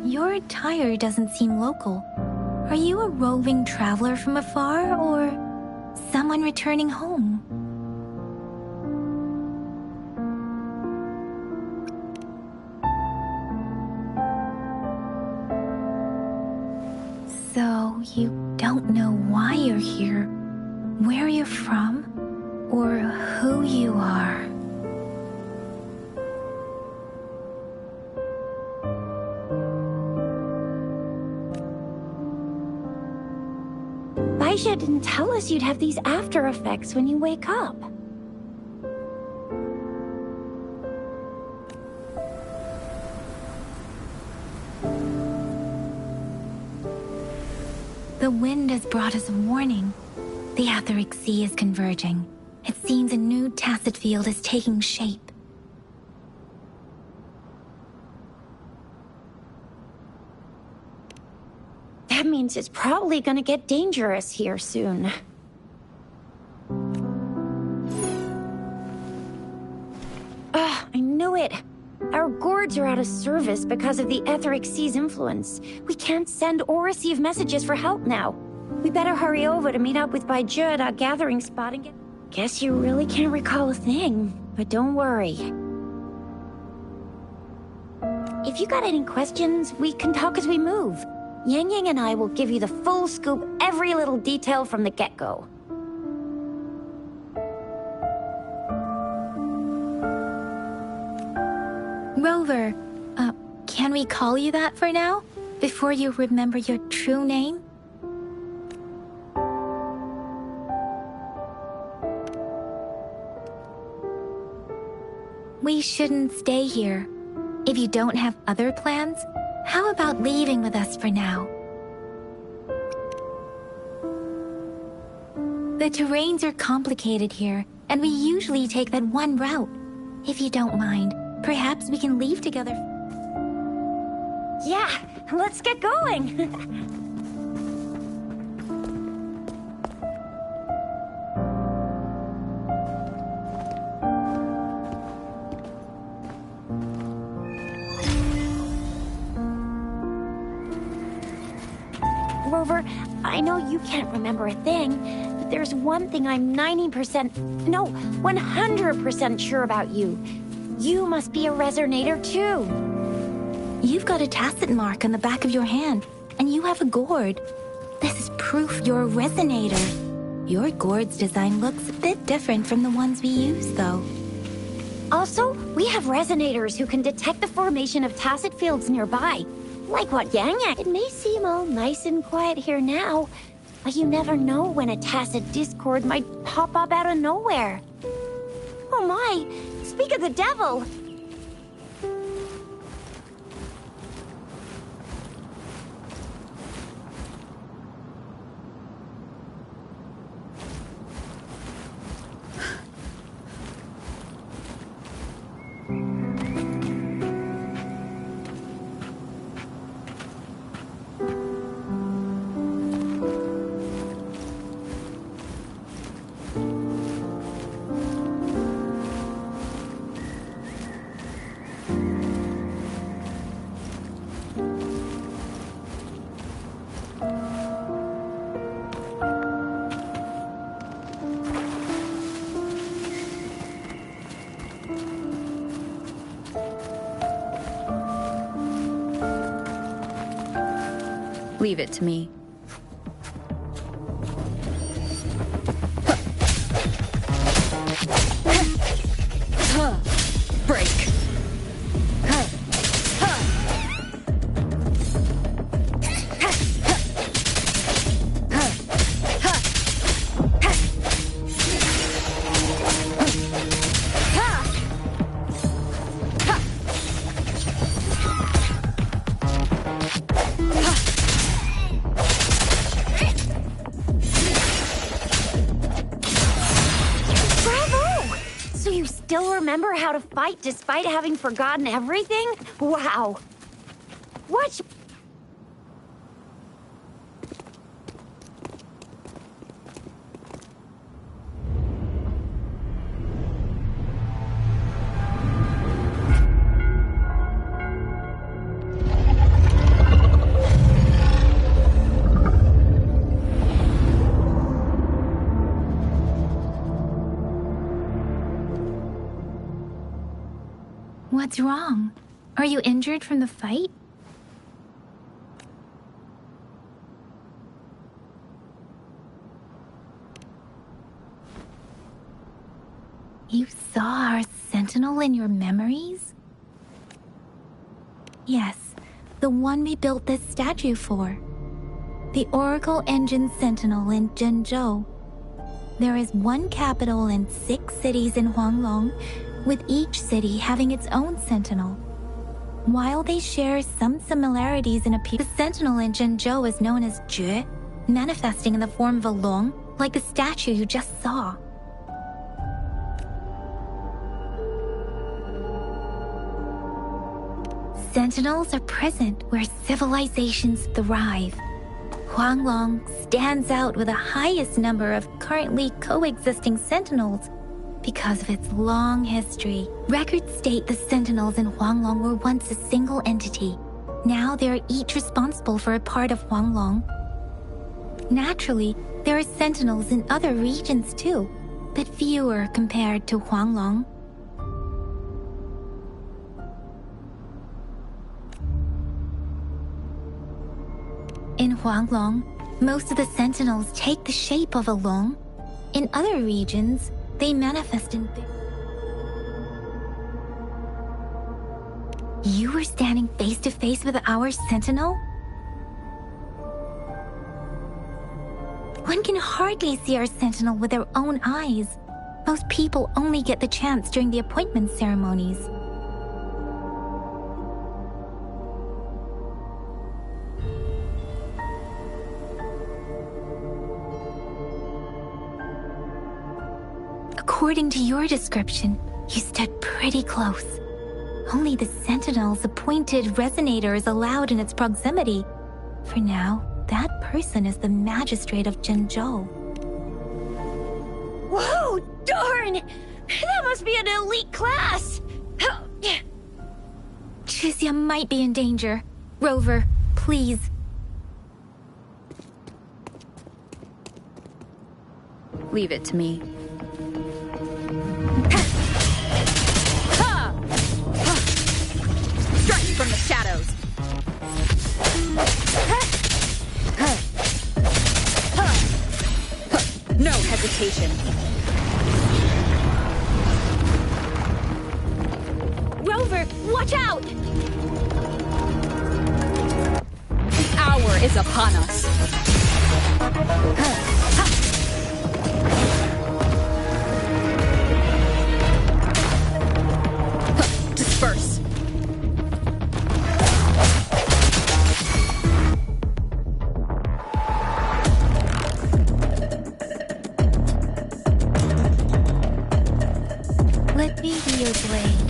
your attire doesn't seem local. Are you a roving traveler from afar, or someone returning home? So, you don't know why you're here, where you're from, or who you are. Baisha didn't tell us you'd have these after effects when you wake up. The wind has brought us a warning. The Etheric Sea is converging. It seems a new tacit field is taking shape. That means it's probably gonna get dangerous here soon. I knew it. Our gourds are out of service because of the Etheric Sea's influence. We can't send or receive messages for help now. We better hurry over to meet up with Jeux at our gathering spot and get... Guess you really can't recall a thing, but don't worry. If you got any questions, we can talk as we move. Yang Yang and I will give you the full scoop, every little detail from the get-go. Rover, can we call you that for now? Before you remember your true name? We shouldn't stay here. If you don't have other plans, how about leaving with us for now? The terrains are complicated here, and we usually take that one route. If you don't mind, perhaps we can leave together. Yeah, let's get going. Rover, I know you can't remember a thing, but there's one thing I'm 100% sure about you. You must be a resonator too. You've got a tacit mark on the back of your hand, and you have a gourd. This is proof you're a resonator. Your gourd's design looks a bit different from the ones we use, though. Also, we have resonators who can detect the formation of tacit fields nearby. Like what Yang Yang. It may seem all nice and quiet here now, but you never know when a tacit discord might pop up out of nowhere. Oh my! Speak of the devil! Leave it to me. Break. Remember how to fight despite having forgotten everything? Wow. What? What's wrong? Are you injured from the fight? You saw our sentinel in your memories? Yes, the one we built this statue for. The Oracle Engine Sentinel in Zhenzhou. There is one capital and 6 cities in Huanglong, with each city having its own sentinel. While they share some similarities in appearance, the sentinel in Zhenzhou is known as jeux, manifesting in the form of a long, like the statue you just saw. Sentinels are present where civilizations thrive. Huanglong stands out with the highest number of currently coexisting sentinels because of its long history. Records state the sentinels in Huanglong were once a single entity. Now they are each responsible for a part of Huanglong. Naturally, there are sentinels in other regions too, but fewer compared to Huanglong. In Huanglong, most of the sentinels take the shape of a long. In other regions, they manifest in big... You were standing face to face with our sentinel? One can hardly see our sentinel with their own eyes. Most people only get the chance during the appointment ceremonies. According to your description, you stood pretty close. Only the Sentinel's appointed resonator is allowed in its proximity. For now, that person is the magistrate of Zhenzhou. Whoa, darn! That must be an elite class! Chixia might be in danger. Rover, please. Leave it to me. Strike from the shadows. No hesitation. Rover, watch out! The hour is upon us. Disperse. Let me be your blade.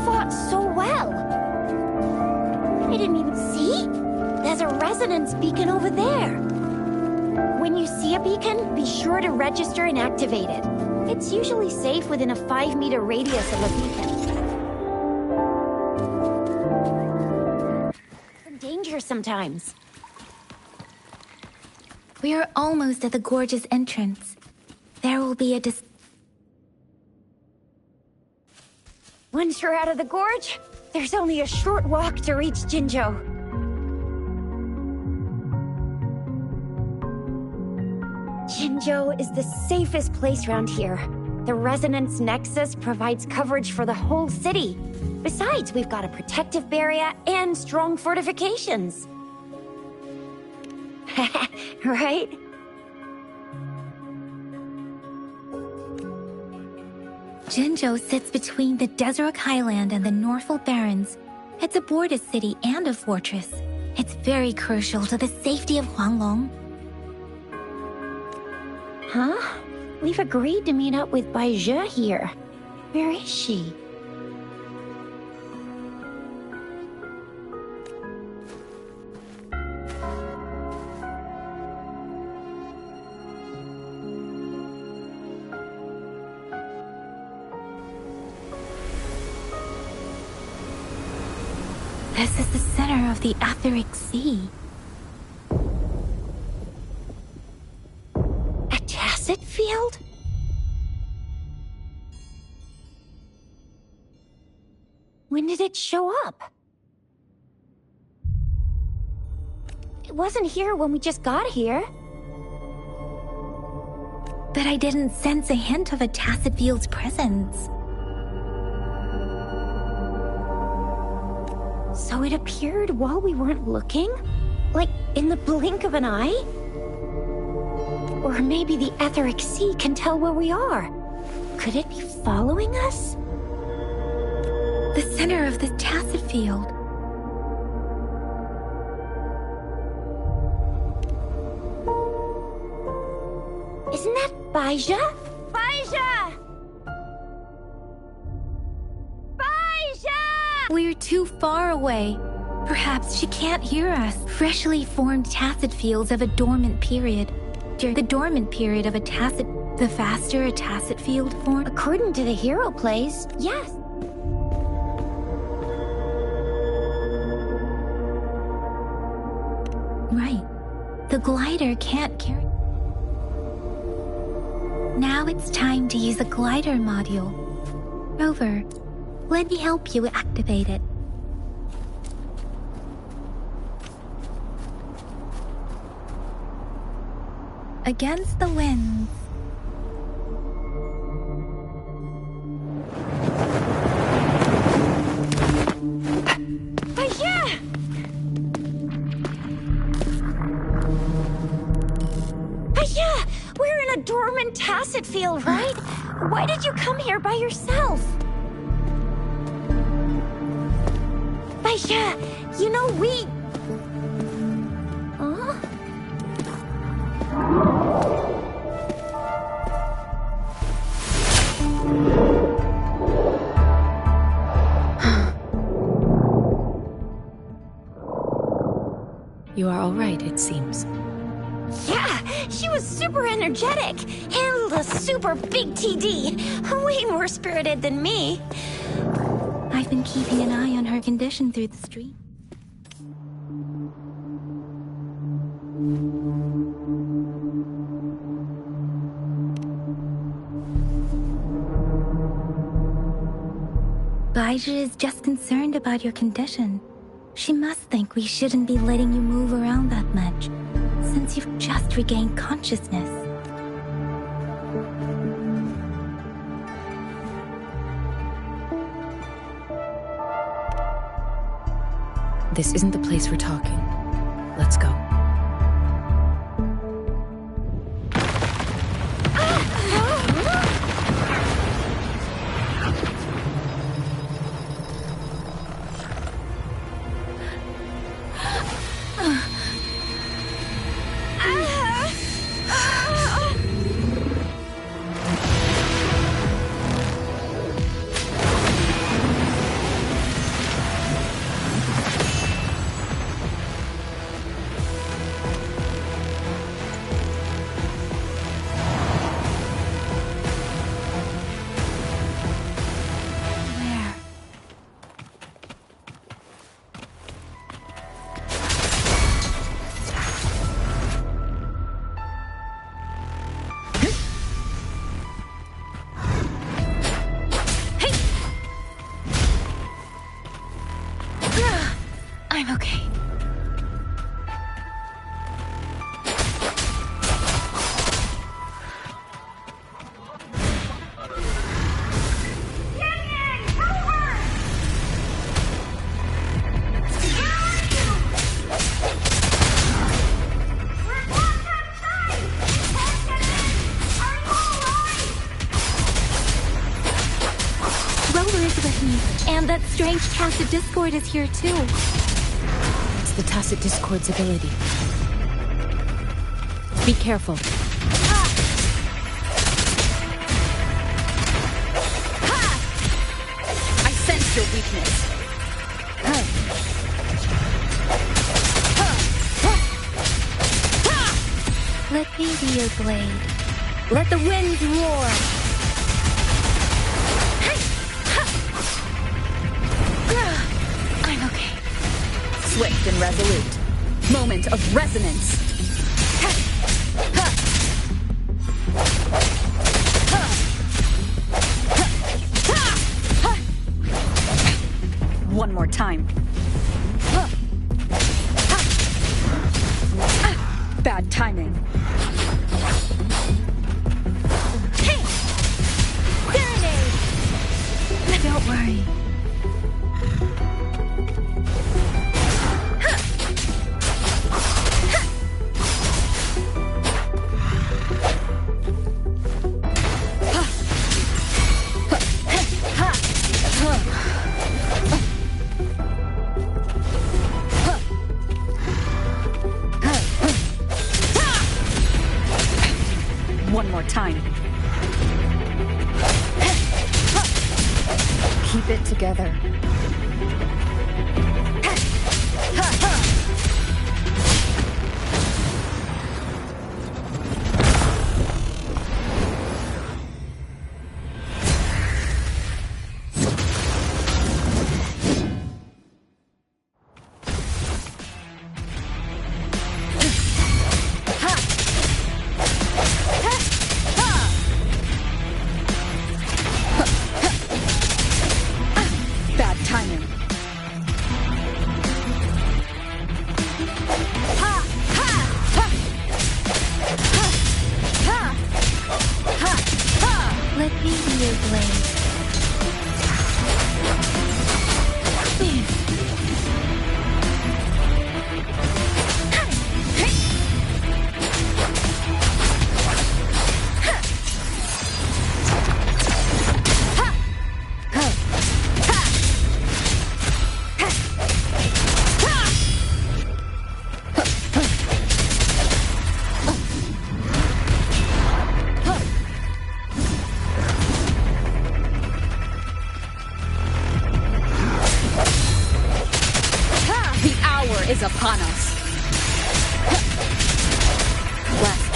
fought so well. I didn't even see. There's a resonance beacon over there. When you see a beacon, be sure to register and activate it. It's usually safe within a 5-meter radius of a beacon. Danger sometimes. We are almost at the gorge's entrance. There will be a Once you're out of the gorge, there's only a short walk to reach Jinzhou. Jinzhou is the safest place around here. The Resonance Nexus provides coverage for the whole city. Besides, we've got a protective barrier and strong fortifications. Right? Jinzhou sits between the Desert Highland and the Northful Barrens. It's a border city and a fortress. It's very crucial to the safety of Huanglong. Huh? We've agreed to meet up with Bai Zhe here. Where is she? This is the center of the Etheric Sea. A tacit field? When did it show up? It wasn't here when we just got here. But I didn't sense a hint of a tacit field's presence. So it appeared while we weren't looking? Like, in the blink of an eye? Or maybe the Etheric Sea can tell where we are. Could it be following us? The center of the tacit field. Isn't that Bai Zhe? Bai Zhe! Bai Zhe! We're too far away. Perhaps she can't hear us. Freshly formed tacit fields have a dormant period. During the dormant period of a tacit, the faster a tacit field forms. According to the hero plays, yes. Right. The glider can't carry. Now it's time to use the glider module. Rover, let me help you activate it. Against the winds. We're in a dormant tacit field, right? Why did you come here by yourself? Bai Zhe, you know we... Huh? You are all right, it seems. Yeah, she was super energetic. Handled a super big TD. Way more spirited than me. I've been keeping an eye on her condition through the street. Bai Zhe is just concerned about your condition. She must think we shouldn't be letting you move around that much, since you've just regained consciousness. This isn't the place for talking. Let's go. with me. And that strange tacit discord is here too. It's the tacit discord's ability. Be careful. I sense your weakness. Let me be your blade. Let the winds roar. I'm okay. Swift and resolute. Moment of resonance. One more time. Bad timing. Don't worry. One more time. Keep it together. Let me be your blade. Is upon us. Last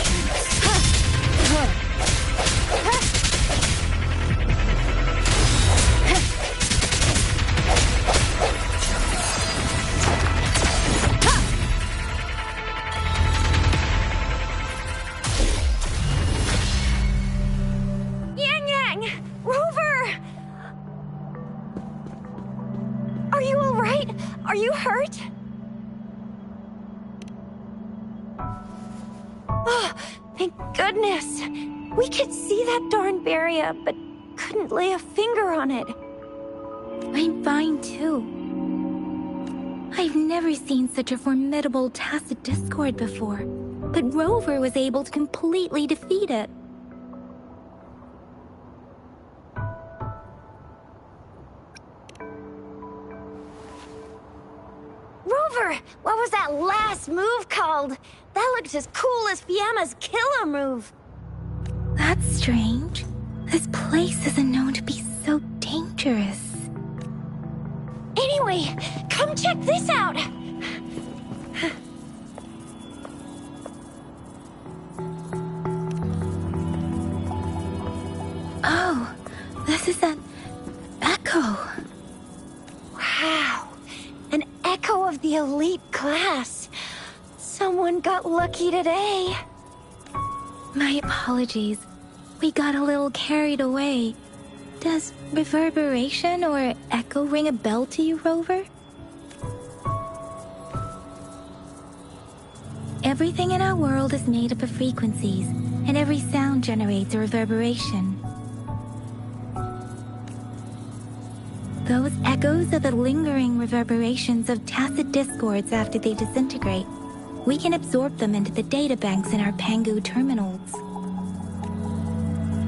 Yang Yang! Rover! Are you all right? Are you hurt? Oh, thank goodness. We could see that darn barrier, but couldn't lay a finger on it. I'm fine too. I've never seen such a formidable tacit discord before, but Rover was able to completely defeat it. Rover, what was that last move called? That looked as cool as Fiamma's killer move. That's strange. This place isn't known to be so dangerous. Anyway, come check this out. Oh, this is an echo. Wow, an echo of the elite class. Someone got lucky today. My apologies. We got a little carried away. Does reverberation or echo ring a bell to you, Rover? Everything in our world is made up of frequencies, and every sound generates a reverberation. Those echoes are the lingering reverberations of tacit discords after they disintegrate. We can absorb them into the databanks in our Pangu terminals.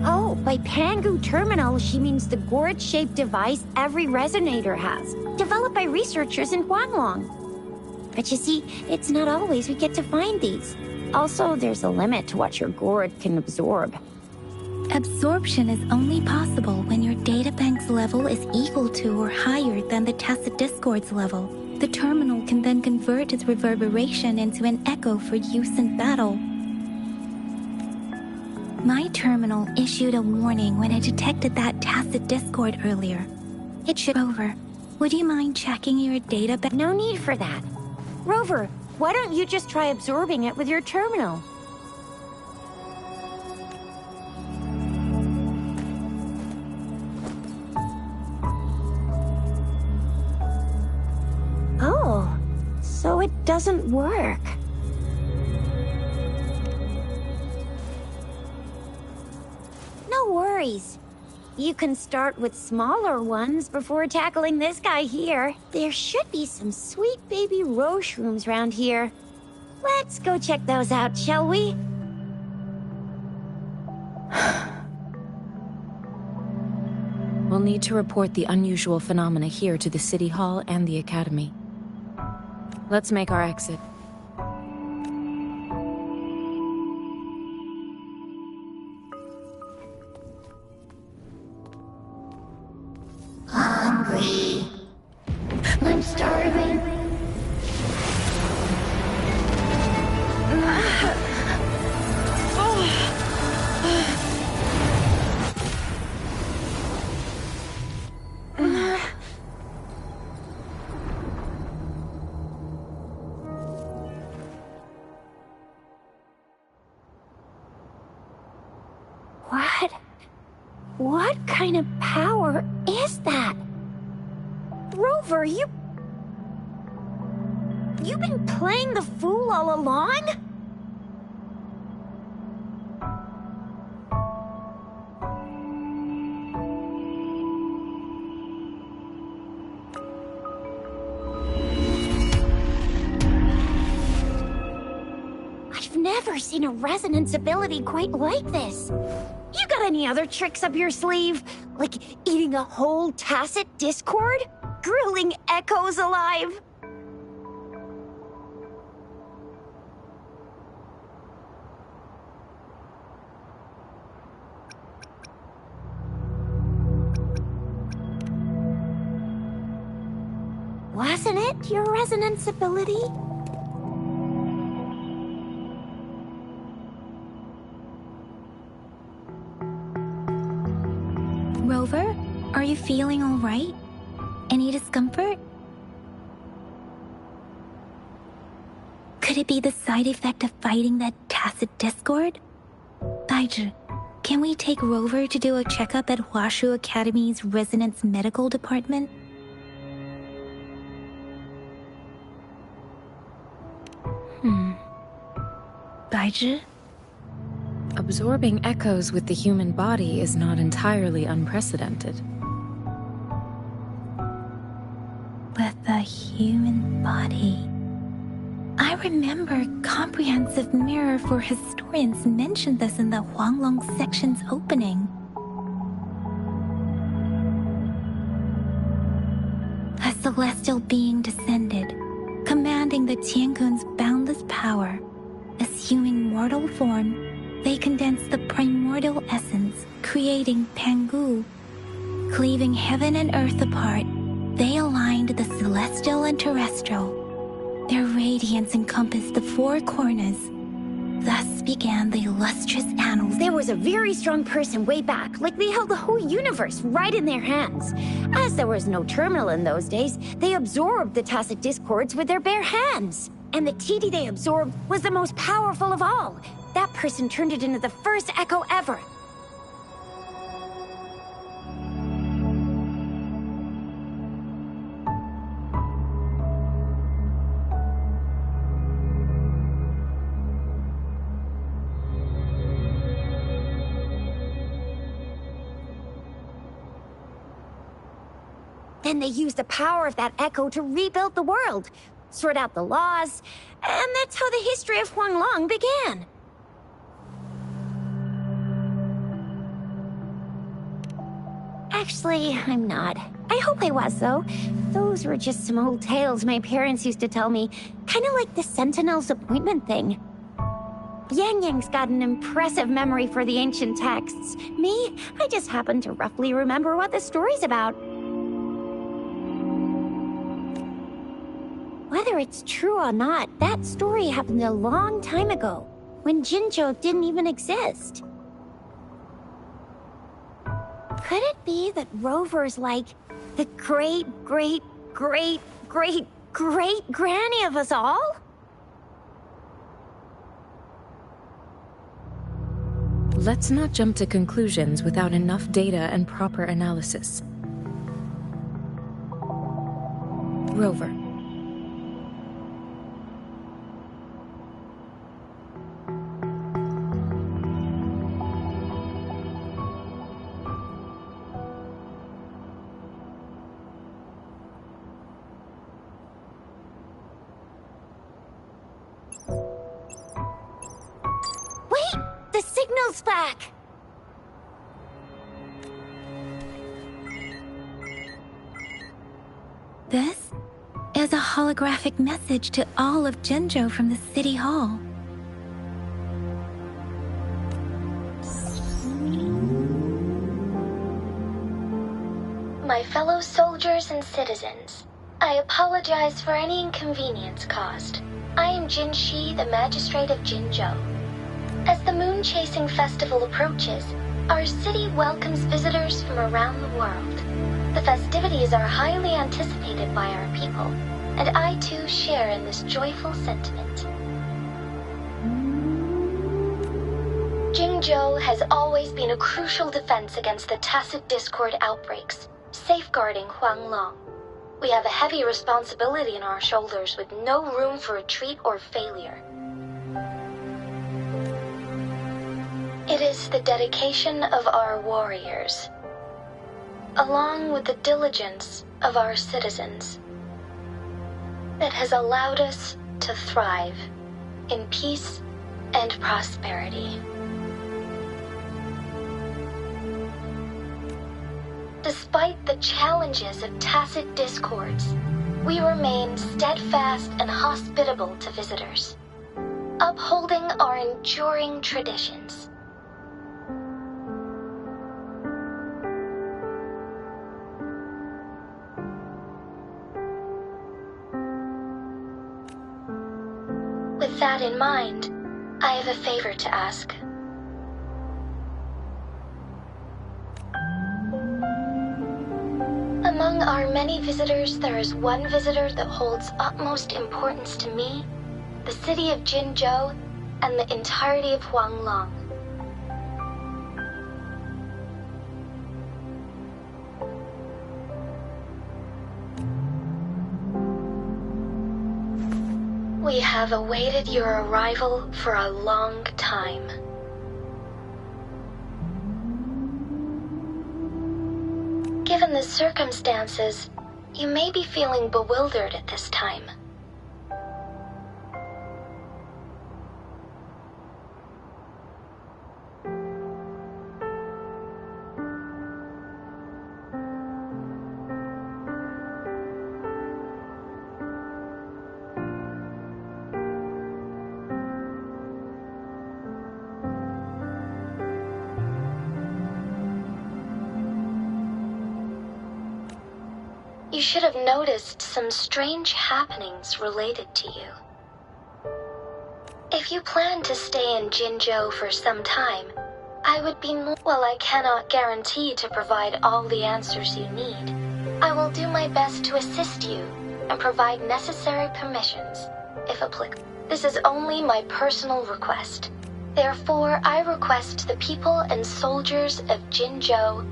Oh, By Pangu Terminal, she means the gourd-shaped device every resonator has, developed by researchers in Huanglong. But you see, it's not always we get to find these. Also, there's a limit to what your gourd can absorb. Absorption is only possible when your databank's level is equal to or higher than the tacit discord's level. The terminal can then convert its reverberation into an echo for use in battle. My terminal issued a warning when it detected that tacit discord earlier. It should... Rover, would you mind checking your databank? No need for that. Rover, why don't you just try absorbing it with your terminal? Oh, so it doesn't work. No worries. You can start with smaller ones before tackling this guy here. There should be some sweet baby roche rooms around here. Let's go check those out, shall we? We'll need to report the unusual phenomena here to the City Hall and the Academy. Let's make our exit. Hungry. I'm starving. What kind of power is that? Rover, you've been playing the fool all along? I've never seen a resonance ability quite like this. You got any other tricks up your sleeve? Like eating a whole tacit discord? Grilling echoes alive? Wasn't it your resonance ability? Rover, are you feeling all right? Any discomfort? Could it be the side effect of fighting that tacit discord? Daiju, can we take Rover to do a checkup at Hwashu Academy's Resonance Medical Department? Daiju? Absorbing echoes with the human body is not entirely unprecedented. With the human body. I remember Comprehensive Mirror for Historians mentioned this in the Huanglong section's opening. A celestial being descended, commanding the Tiankun's boundless power. Assuming mortal form, they condensed the primordial essence, creating Pangu. Cleaving heaven and earth apart, they aligned the celestial and terrestrial. Their radiance encompassed the four corners. Thus began the illustrious annals. There was a very strong person way back, like they held the whole universe right in their hands. As there was no terminal in those days, they absorbed the tacit discords with their bare hands. And the TD they absorbed was the most powerful of all. That person turned it into the first echo ever. Then they used the power of that echo to rebuild the world, sort out the laws, and that's how the history of Huanglong began. Actually, I'm not. I hope I was, though. Those were just some old tales my parents used to tell me. Kind of like the Sentinel's appointment thing. Yang Yang's got an impressive memory for the ancient texts. Me, I just happen to roughly remember what the story's about. Whether it's true or not, that story happened a long time ago, when Jinzhou didn't even exist. Could it be that Rover's like the great-great-great-great-great-granny of us all? Let's not jump to conclusions without enough data and proper analysis. Rover. The signal's back! This is a holographic message to all of Jinzhou from the City Hall. My fellow soldiers and citizens, I apologize for any inconvenience caused. I am Jin Shi, the Magistrate of Jinzhou. As the Moon-Chasing Festival approaches, our city welcomes visitors from around the world. The festivities are highly anticipated by our people, and I too share in this joyful sentiment. Jinzhou has always been a crucial defense against the tacit discord outbreaks, safeguarding Huanglong. We have a heavy responsibility on our shoulders with no room for retreat or failure. It is the dedication of our warriors, along with the diligence of our citizens, that has allowed us to thrive in peace and prosperity. Despite the challenges of tacit discords, we remain steadfast and hospitable to visitors, upholding our enduring traditions. With that in mind, I have a favor to ask. Among our many visitors, there is one visitor that holds utmost importance to me, the city of Jinzhou, and the entirety of Huanglong. We have awaited your arrival for a long time. Given the circumstances, you may be feeling bewildered at this time. You should have noticed some strange happenings related to you. If you plan to stay in Jinzhou for some time, I would be more— While I cannot guarantee to provide all the answers you need, I will do my best to assist you and provide necessary permissions, if applicable. This is only my personal request. Therefore, I request the people and soldiers of Jinzhou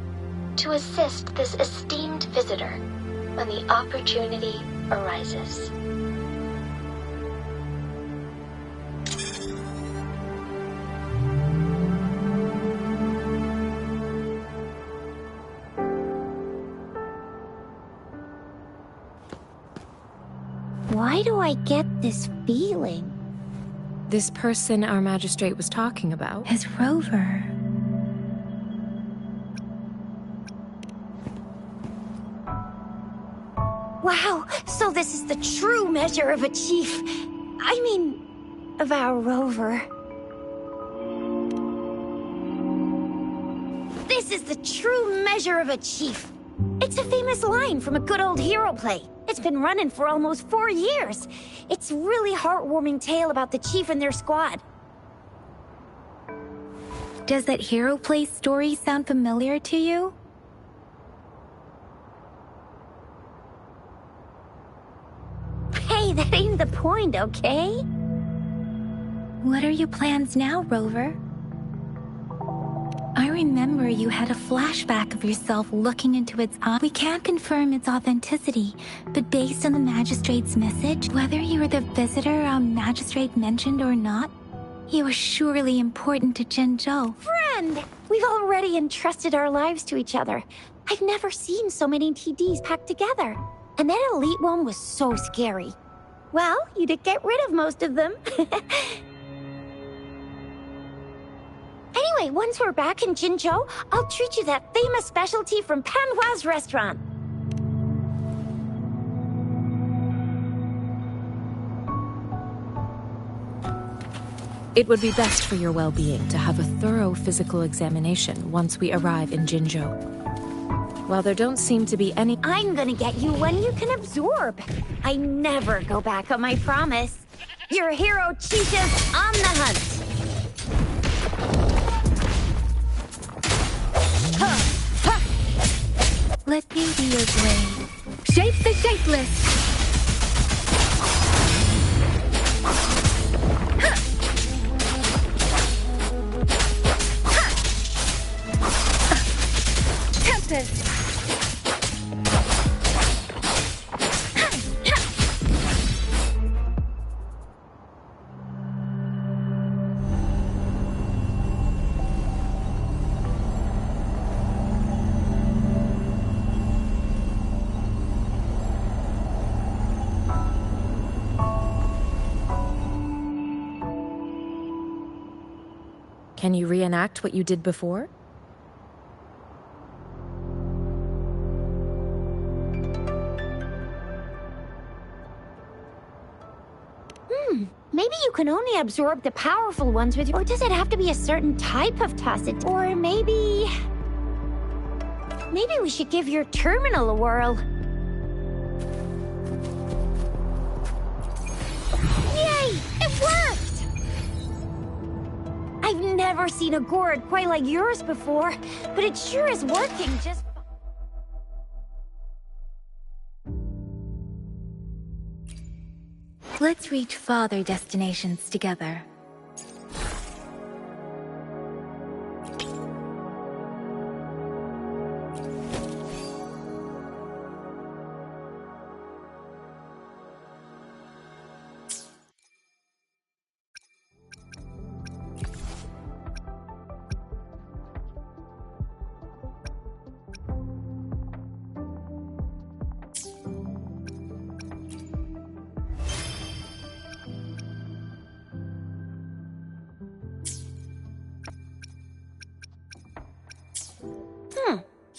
to assist this esteemed visitor when the opportunity arises. Why do I get this feeling? This person our magistrate was talking about Is Rover. Wow, so this is the true measure of a chief. I mean, of our rover. This is the true measure of a chief. It's a famous line from a good old hero play. It's been running for almost 4 years. It's a really heartwarming tale about the chief and their squad. Does that hero play story sound familiar to you? Hey, that ain't the point, okay? What are your plans now, Rover? I remember you had a flashback of yourself looking into its eye. We can't confirm its authenticity, but based on the Magistrate's message, whether you were the visitor our Magistrate mentioned or not, you are surely important to Jinzhou. Friend! We've already entrusted our lives to each other. I've never seen so many TDs packed together. And that elite one was so scary. Well, you did get rid of most of them. Anyway, once we're back in Jinzhou, I'll treat you that famous specialty from Panhua's restaurant. It would be best for your well-being to have a thorough physical examination once we arrive in Jinzhou. While there don't seem to be any... I'm gonna get you one you can absorb. I never go back on my promise. Your hero chief is on the hunt. Let me be your blade. Shape the shapeless! Tempest! Can you reenact what you did before? Maybe you can only absorb the powerful ones with your... Or does it have to be a certain type of tacit? Or maybe... Maybe we should give your terminal a whirl. Yay! It worked! I've never seen a gourd quite like yours before, but it sure is working just... Let's reach farther destinations together.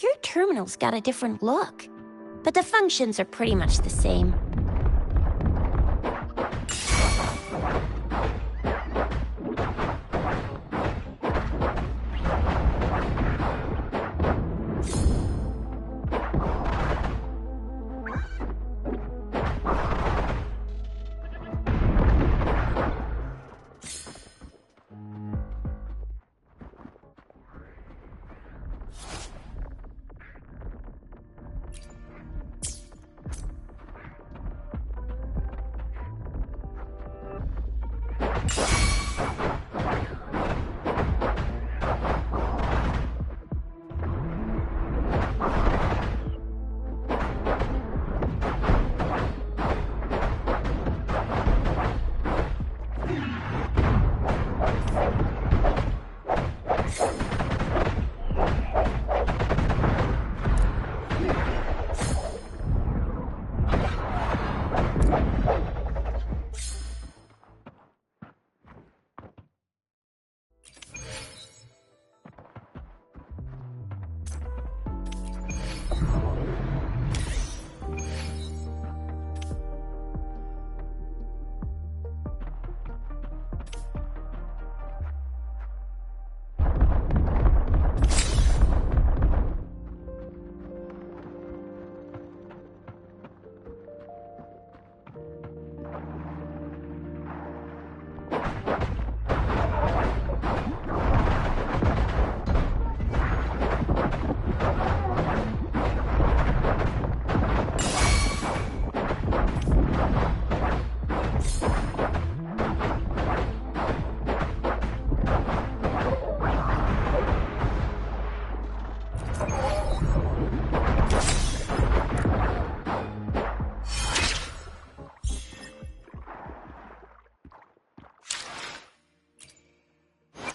Your terminal's got a different look, but the functions are pretty much the same.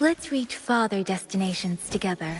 Let's reach farther destinations together.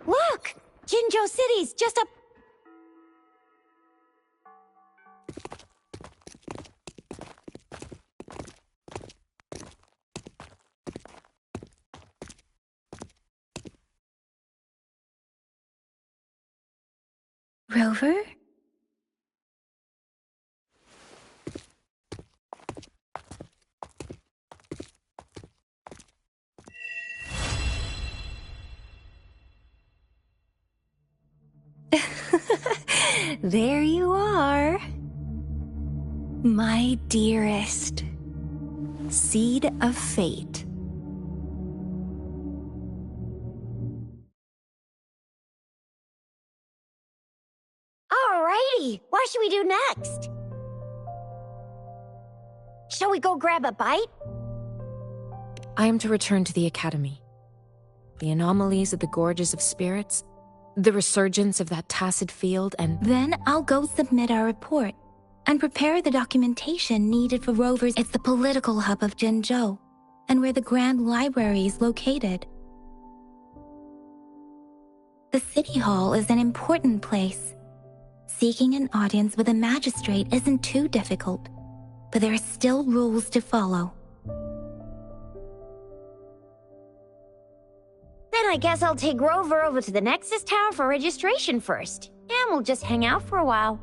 Look! Jinzhou City's just up... Rover? There you are. My dearest. Seed of fate. Alrighty, what should we do next? Shall we go grab a bite? I am to return to the Academy. The anomalies of the Gorges of Spirits, the resurgence of that tacit field, and... Then I'll go submit our report and prepare the documentation needed for Rovers. It's the political hub of Jinzhou, and where the Grand Library is located. The City Hall is an important place. Seeking an audience with a magistrate isn't too difficult, but there are still rules to follow. Then I guess I'll take Rover over to the Nexus Tower for registration first, and we'll just hang out for a while.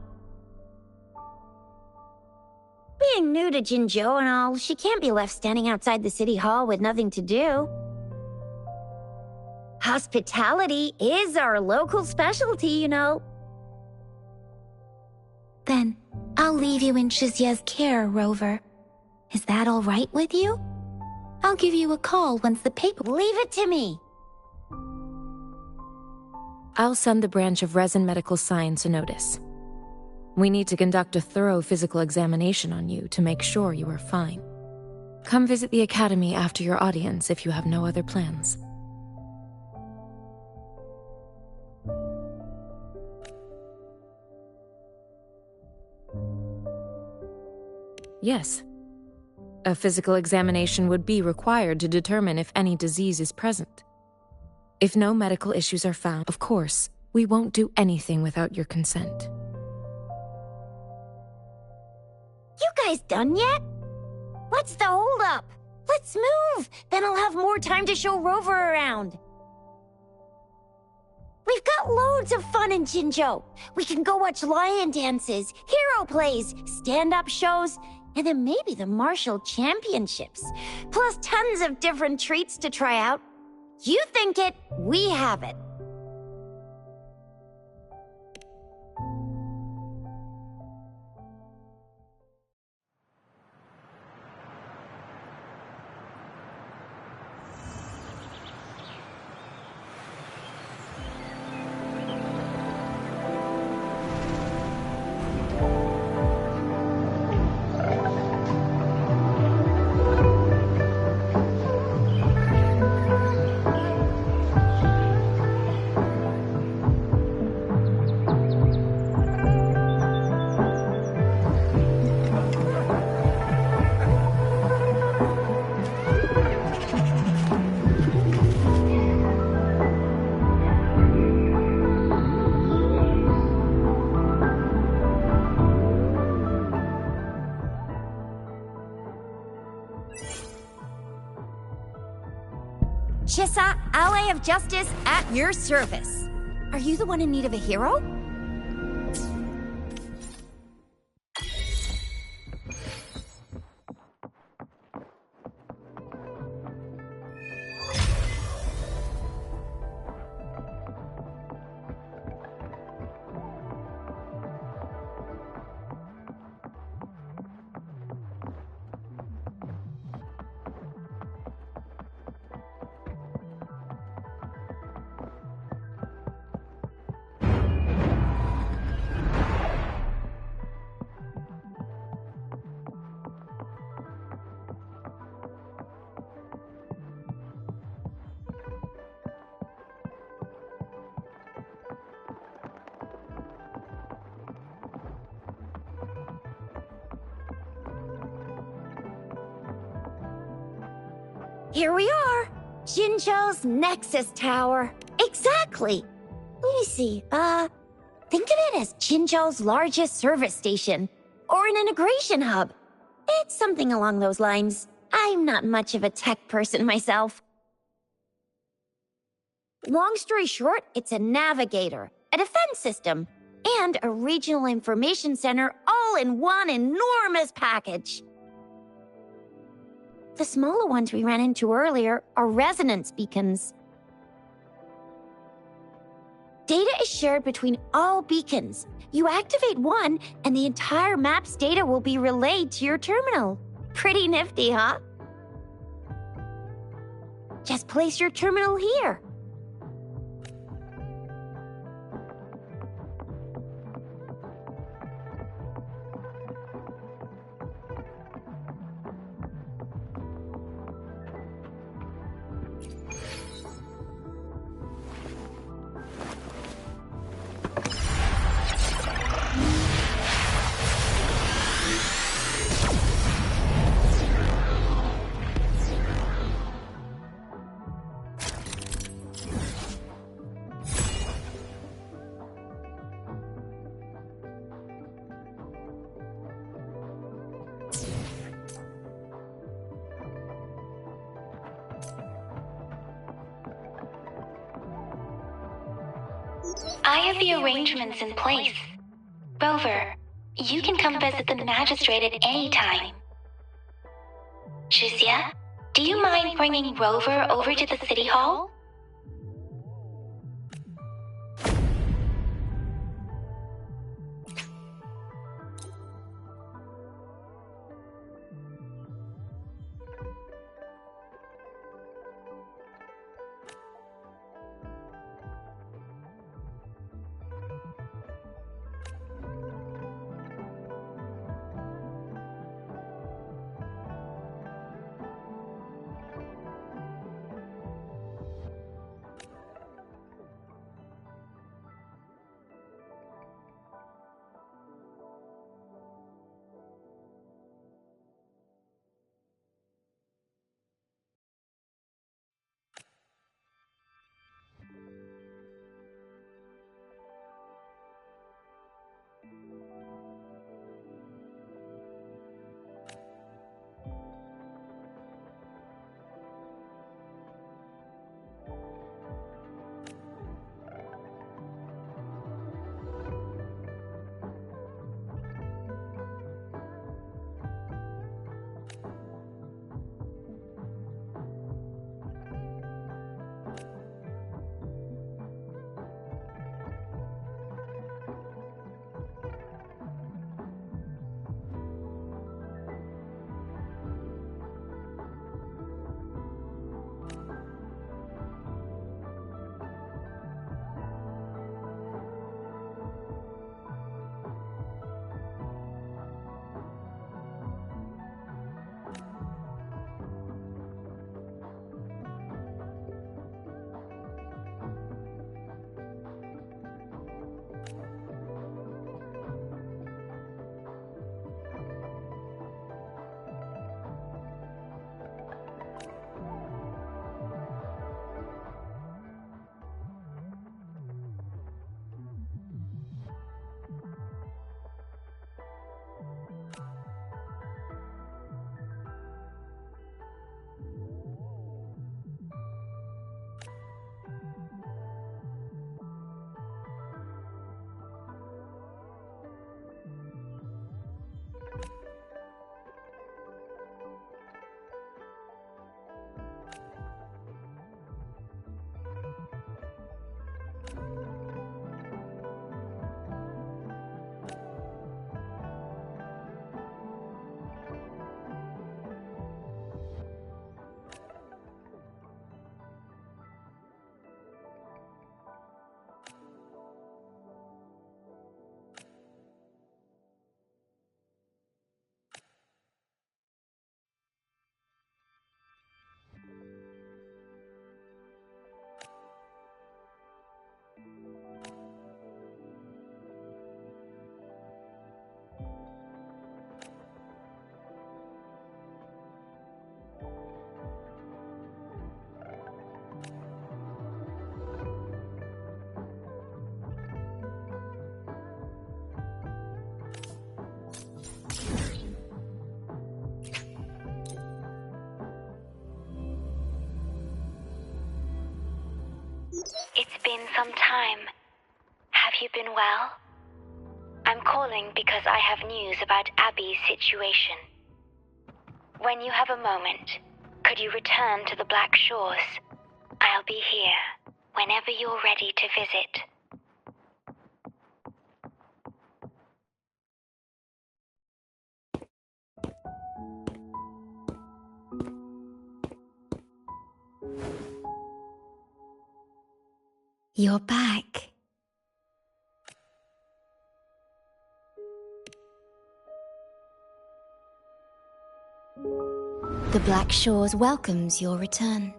Being new to Jinzhou and all, she can't be left standing outside the City Hall with nothing to do. Hospitality is our local specialty, you know. Then, I'll leave you in Shizya's care, Rover. Is that all right with you? I'll give you a call once the paper... Leave it to me. I'll send the branch of Resin Medical Science a notice. We need to conduct a thorough physical examination on you to make sure you are fine. Come visit the Academy after your audience if you have no other plans. Yes. A physical examination would be required to determine if any disease is present. If no medical issues are found, of course, we won't do anything without your consent. You guys done yet? What's the holdup? Let's move! Then I'll have more time to show Rover around. We've got loads of fun in Jinzhou. We can go watch lion dances, hero plays, stand-up shows, and then maybe the martial championships. Plus tons of different treats to try out. You think it, we have it. Chissa, ally of justice, at your service. Are you the one in need of a hero? Here we are. Jinzhou's Nexus Tower. Exactly. Let me see. Think of it as Jinzhou's largest service station. Or an integration hub. It's something along those lines. I'm not much of a tech person myself. Long story short, it's a navigator, a defense system, and a regional information center all in one enormous package. The smaller ones we ran into earlier are resonance beacons. Data is shared between all beacons. You activate one, and the entire map's data will be relayed to your terminal. Pretty nifty, huh? Just place your terminal here. I have the arrangements in place. Rover, you can come visit the magistrate at any time. Shuzia, do you mind bringing Rover over to the city hall? some time. Have you been well? I'm calling because I have news about Abby's situation. When you have a moment, could you return to the Black Shores? I'll be here whenever you're ready to visit. You're back. The Black Shores welcomes your return.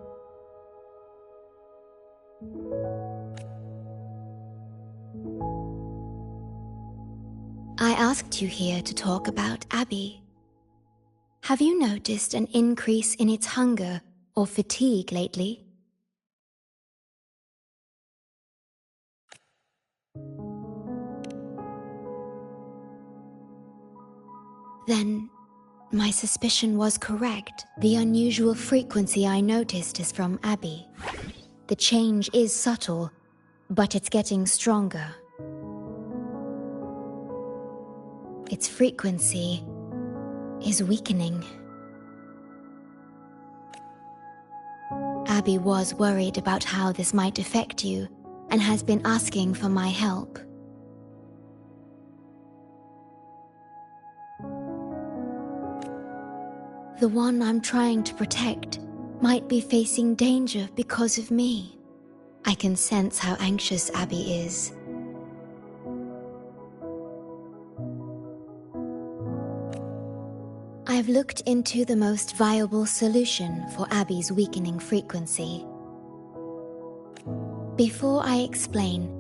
I asked you here to talk about Abby. Have you noticed an increase in its hunger or fatigue lately? Then, my suspicion was correct. The unusual frequency I noticed is from Abby. The change is subtle, but it's getting stronger. Its frequency is weakening. Abby was worried about how this might affect you and has been asking for my help. The one I'm trying to protect might be facing danger because of me. I can sense how anxious Abby is. I've looked into the most viable solution for Abby's weakening frequency. Before I explain,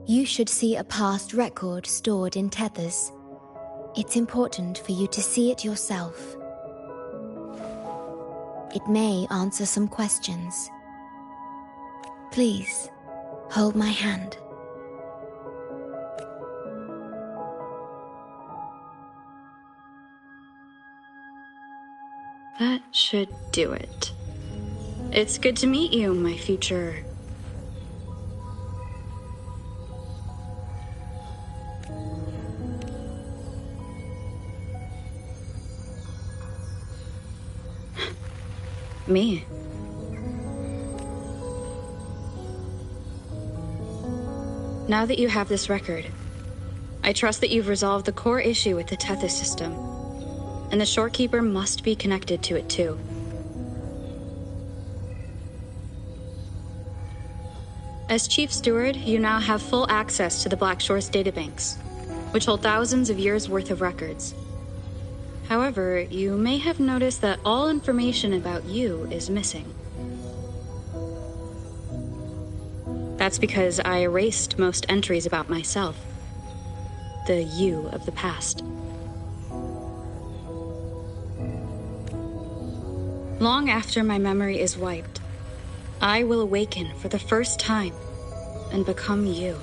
you should see a past record stored in tethers. It's important for you to see it yourself. It may answer some questions. Please, hold my hand. That should do it. It's good to meet you, my future... Me. Now that you have this record, I trust that you've resolved the core issue with the Tethys system, and the Shorekeeper must be connected to it too. As Chief Steward, you now have full access to the Black Shores databanks, which hold thousands of years' worth of records. However, you may have noticed that all information about you is missing. That's because I erased most entries about myself. The you of the past. Long after my memory is wiped, I will awaken for the first time and become you.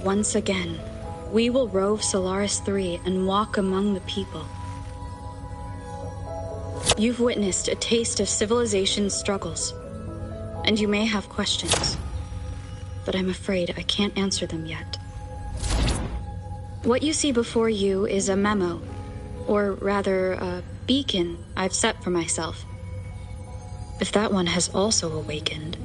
Once again, we will rove Solaris 3 and walk among the people. You've witnessed a taste of civilization's struggles, and you may have questions, but I'm afraid I can't answer them yet. What you see before you is a memo, or rather, a beacon I've set for myself. If that one has also awakened...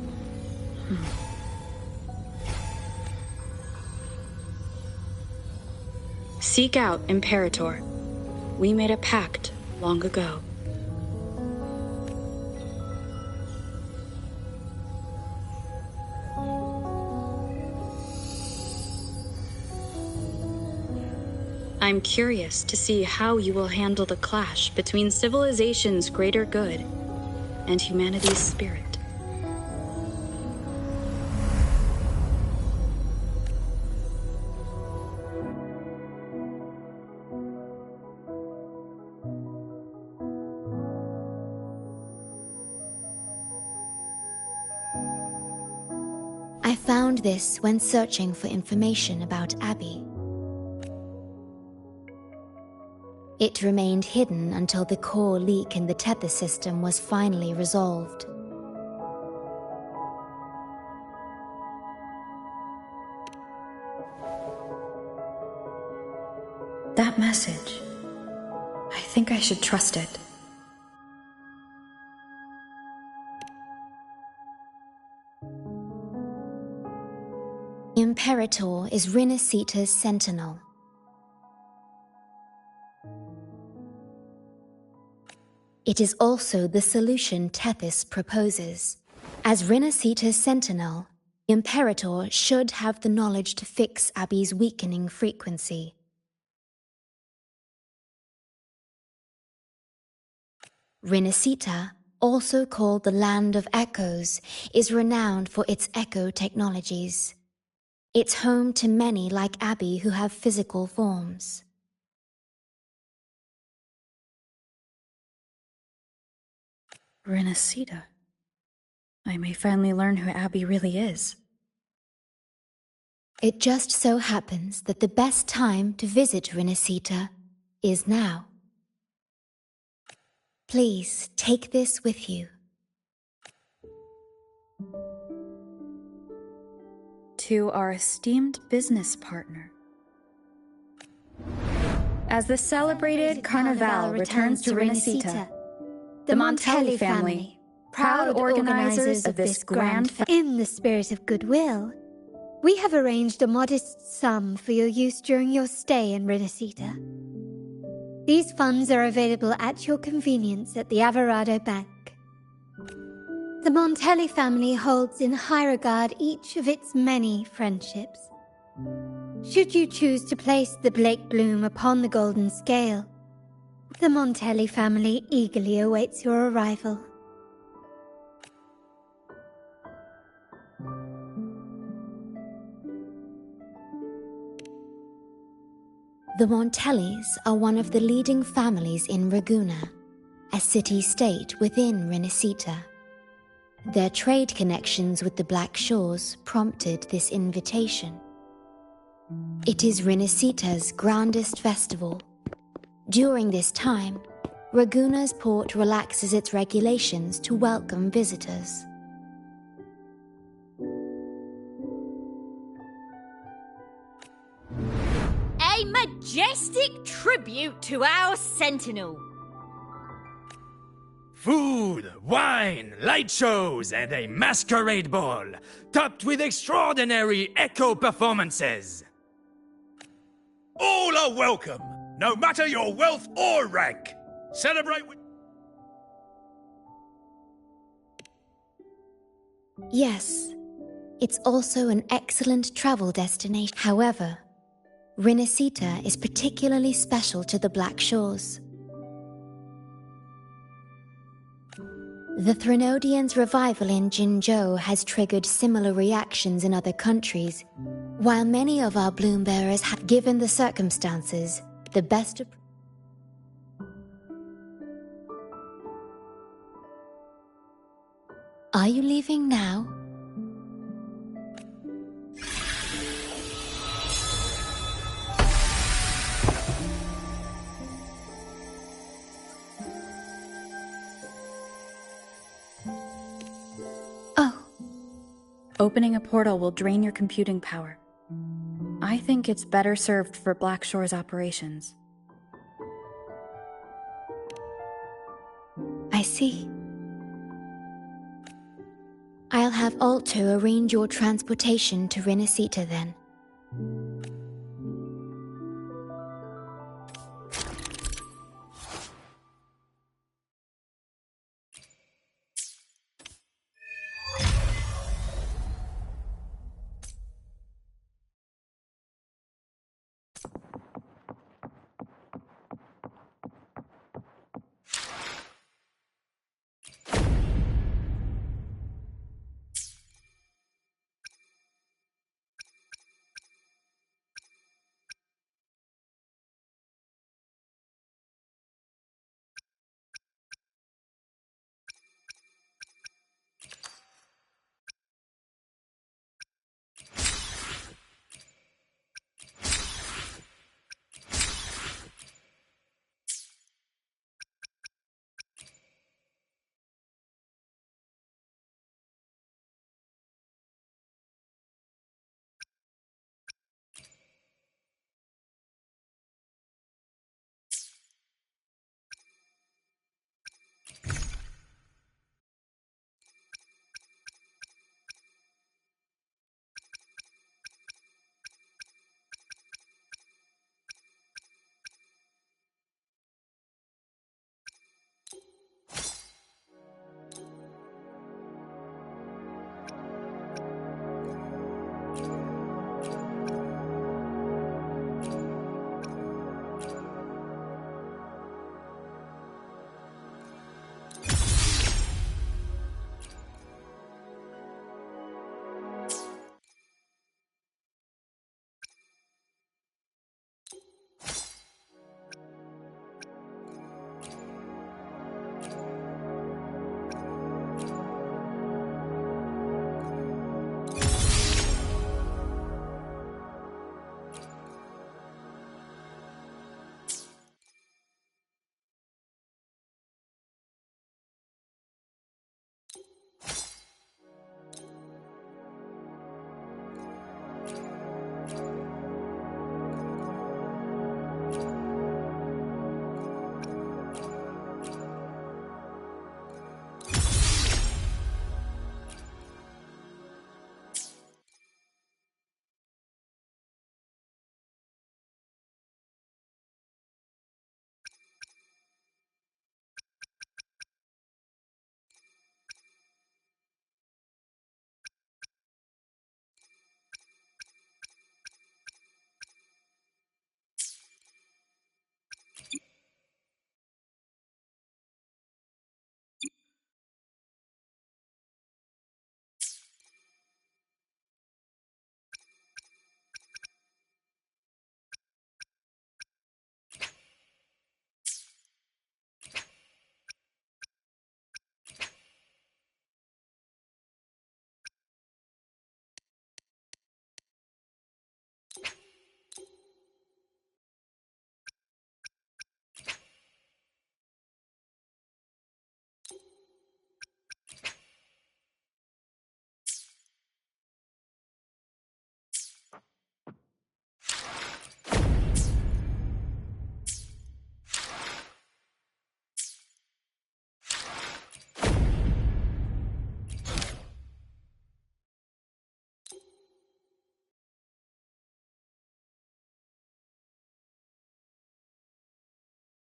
Seek out Imperator. We made a pact long ago. I'm curious to see how you will handle the clash between civilization's greater good and humanity's spirit. I found this when searching for information about Abby. It remained hidden until the core leak in the tether system was finally resolved. message. I think I should trust it. Imperator is Rinasita's sentinel. It is also the solution Tethys proposes. As Rinasita's sentinel, Imperator should have the knowledge to fix Abby's weakening frequency. Rinasita, also called the Land of Echoes, is renowned for its echo technologies. It's home to many like Abby who have physical forms. Rinasita. I may finally learn who Abby really is. It just so happens that the best time to visit Rinasita is now. Please take this with you. To our esteemed business partner. As the celebrated Carnival returns to Rinasita, the Montelli family, proud organizers of this grand In the spirit of goodwill, we have arranged a modest sum for your use during your stay in Rinasita. These funds are available at your convenience at the Averado Bank. The Montelli family holds in high regard each of its many friendships. Should you choose to place the Blake Bloom upon the golden scale, the Montelli family eagerly awaits your arrival. The Montellis are one of the leading families in Ragusa, a city-state within Rinasita. Their trade connections with the Black Shores prompted this invitation. It is Rinasita's grandest festival. During this time, Ragusa's port relaxes its regulations to welcome visitors. A majestic tribute to our sentinel. Food, wine, light shows, and a masquerade ball, topped with extraordinary echo performances. All are welcome, no matter your wealth or rank. Celebrate with... Yes, it's also an excellent travel destination. However, Rinasita is particularly special to the Black Shores. The Threnodians' revival in Jinzhou has triggered similar reactions in other countries, while many of our bloom bearers have given the circumstances the best. Are you leaving now? Opening a portal will drain your computing power. I think it's better served for Black Shore's operations. I see. I'll have Alto arrange your transportation to Rinasita then.